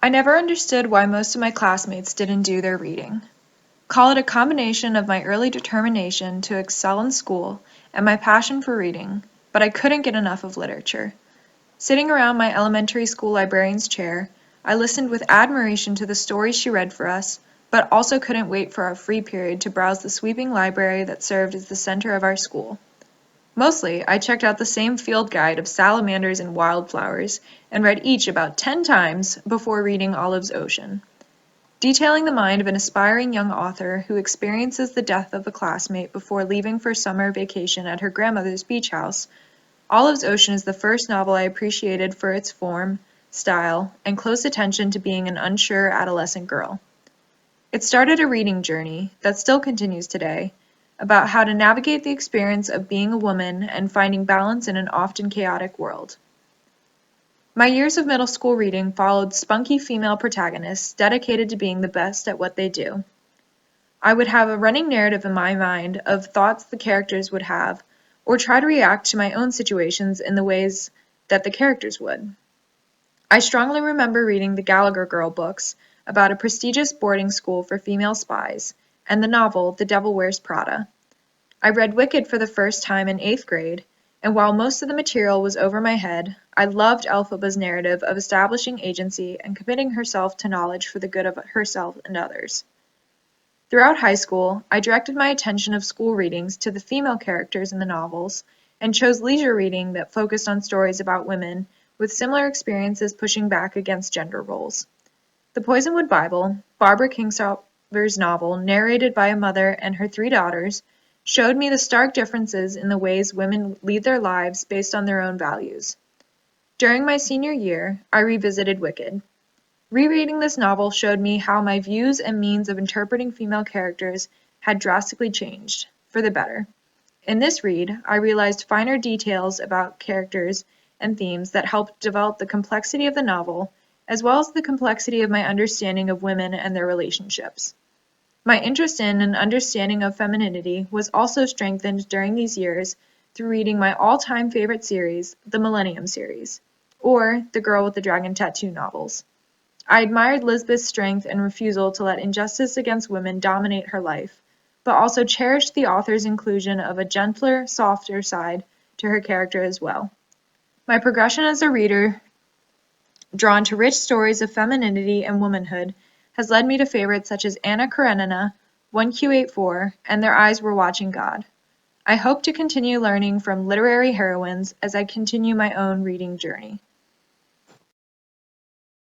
I never understood why most of my classmates didn't do their reading. Call it a combination of my early determination to excel in school and my passion for reading, but I couldn't get enough of literature. Sitting around my elementary school librarian's chair, I listened with admiration to the stories she read for us, but also couldn't wait for our free period to browse the sweeping library that served as the center of our school. Mostly, I checked out the same field guide of salamanders and wildflowers and read each about 10 times before reading Olive's Ocean. Detailing the mind of an aspiring young author who experiences the death of a classmate before leaving for summer vacation at her grandmother's beach house, Olive's Ocean is the first novel I appreciated for its form, style, and close attention to being an unsure adolescent girl. It started a reading journey that still continues today, about how to navigate the experience of being a woman and finding balance in an often chaotic world. My years of middle school reading followed spunky female protagonists dedicated to being the best at what they do. I would have a running narrative in my mind of thoughts the characters would have, or try to react to my own situations in the ways that the characters would. I strongly remember reading the Gallagher Girl books about a prestigious boarding school for female spies, and the novel The Devil Wears Prada. I read Wicked for the first time in 8th grade, and while most of the material was over my head, I loved Elphaba's narrative of establishing agency and committing herself to knowledge for the good of herself and others. Throughout high school, I directed my attention of school readings to the female characters in the novels, and chose leisure reading that focused on stories about women with similar experiences pushing back against gender roles. The Poisonwood Bible, Barbara Kingsolver's novel narrated by a mother and her 3 daughters, showed me the stark differences in the ways women lead their lives based on their own values. During my senior year, I revisited Wicked. Rereading this novel showed me how my views and means of interpreting female characters had drastically changed, for the better. In this read, I realized finer details about characters and themes that helped develop the complexity of the novel, as well as the complexity of my understanding of women and their relationships. My interest in and understanding of femininity was also strengthened during these years through reading my all-time favorite series, the Millennium series, or the Girl with the Dragon Tattoo novels. I admired Lisbeth's strength and refusal to let injustice against women dominate her life, but also cherished the author's inclusion of a gentler, softer side to her character as well. My progression as a reader, drawn to rich stories of femininity and womanhood, has led me to favorites such as Anna Karenina, 1Q84, and Their Eyes Were Watching God. I hope to continue learning from literary heroines as I continue my own reading journey.